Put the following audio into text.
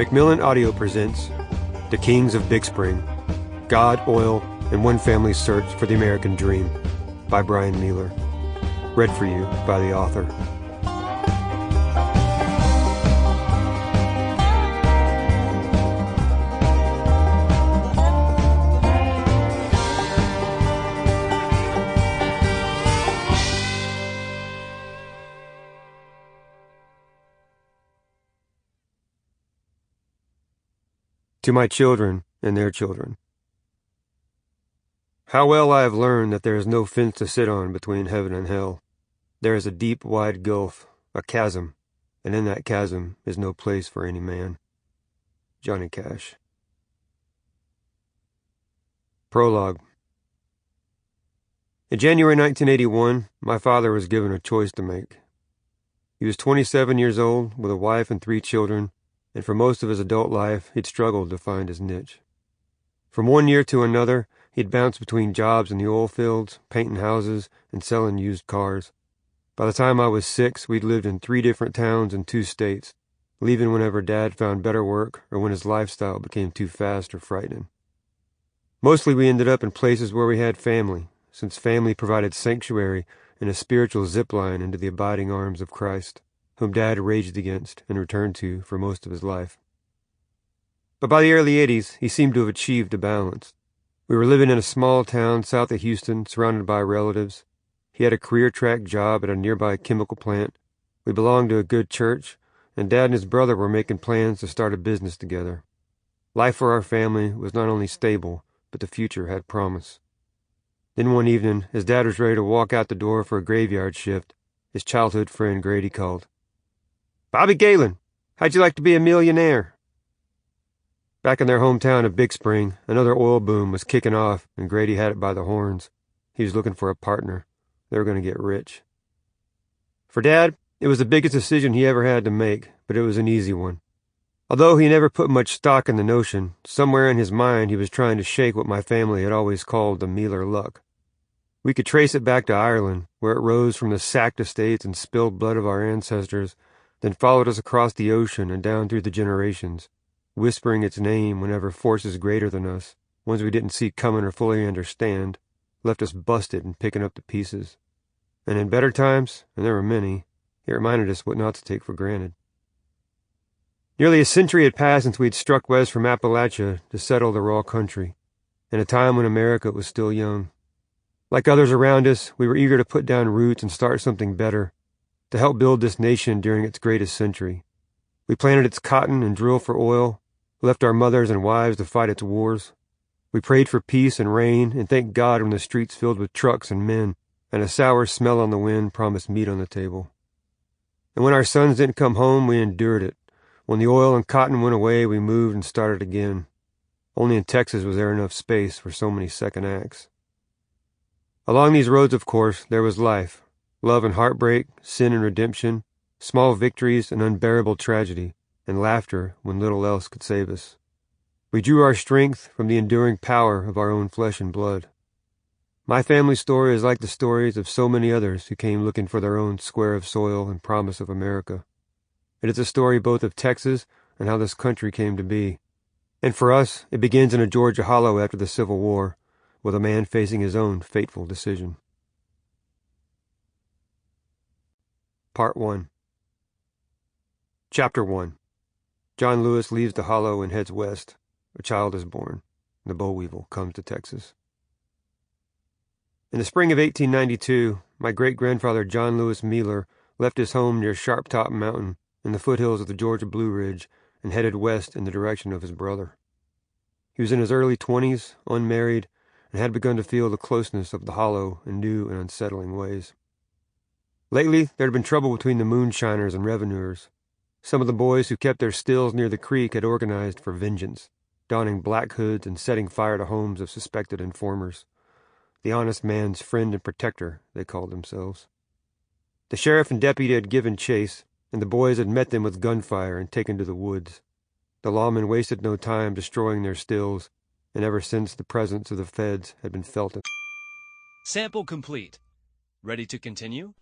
Macmillan Audio presents The Kings of Big Spring, God, Oil, and One Family's Search for the American Dream by Bryan Mealer. Read for you by the author. To my children and their children. How well I have learned that there is no fence to sit on between heaven and hell. There is a deep, wide gulf, a chasm, and in that chasm is no place for any man. Johnny Cash. Prologue. In January 1981, my father was given a choice to make. He was 27 years old, with a wife and 3 children, and for most of his adult life, he'd struggled to find his niche. From one year to another, he'd bounced between jobs in the oil fields, painting houses, and selling used cars. By the time I was 6, we'd lived in 3 different towns and 2 states, leaving whenever Dad found better work or when his lifestyle became too fast or frightening. Mostly we ended up in places where we had family, since family provided sanctuary and a spiritual zipline into the abiding arms of Christ, whom Dad raged against and returned to for most of his life. But by the early 80s, he seemed to have achieved a balance. We were living in a small town south of Houston, surrounded by relatives. He had a career track job at a nearby chemical plant. We belonged to a good church, and Dad and his brother were making plans to start a business together. Life for our family was not only stable, but the future had promise. Then one evening, as Dad was ready to walk out the door for a graveyard shift, his childhood friend Grady called. "Bobby Galen, how'd you like to be a millionaire?" Back in their hometown of Big Spring, another oil boom was kicking off, and Grady had it by the horns. He was looking for a partner. They were going to get rich. For Dad, it was the biggest decision he ever had to make, but it was an easy one. Although he never put much stock in the notion, somewhere in his mind he was trying to shake what my family had always called the Mealer luck. We could trace it back to Ireland, where it rose from the sacked estates and spilled blood of our ancestors, then followed us across the ocean and down through the generations, whispering its name whenever forces greater than us, ones we didn't see coming or fully understand, left us busted and picking up the pieces. And in better times, and there were many, it reminded us what not to take for granted. Nearly a century had passed since we had struck west from Appalachia to settle the raw country, in a time when America was still young. Like others around us, we were eager to put down roots and start something better, to help build this nation during its greatest century. We planted its cotton and drilled for oil, left our mothers and wives to fight its wars. We prayed for peace and rain, and thanked God when the streets filled with trucks and men, and a sour smell on the wind promised meat on the table. And when our sons didn't come home, we endured it. When the oil and cotton went away, we moved and started again. Only in Texas was there enough space for so many second acts. Along these roads, of course, there was life. Love and heartbreak, sin and redemption, small victories and unbearable tragedy, and laughter when little else could save us. We drew our strength from the enduring power of our own flesh and blood. My family story is like the stories of so many others who came looking for their own square of soil and promise of America. It is a story both of Texas and how this country came to be. And for us, it begins in a Georgia hollow after the Civil War, with a man facing his own fateful decision. Part 1. Chapter 1. John Lewis leaves the hollow and heads west. A child is born. The boll weevil comes to Texas. In the spring of 1892, my great-grandfather John Lewis Mealer left his home near Sharp Top Mountain in the foothills of the Georgia Blue Ridge and headed west in the direction of his brother. He was in his early 20s, unmarried, and had begun to feel the closeness of the hollow in new and unsettling ways. Lately, there had been trouble between the moonshiners and revenuers. Some of the boys who kept their stills near the creek had organized for vengeance, donning black hoods and setting fire to homes of suspected informers. The honest man's friend and protector, they called themselves. The sheriff and deputy had given chase, and the boys had met them with gunfire and taken to the woods. The lawmen wasted no time destroying their stills, and ever since the presence of the feds had been felt. Sample complete. Ready to continue?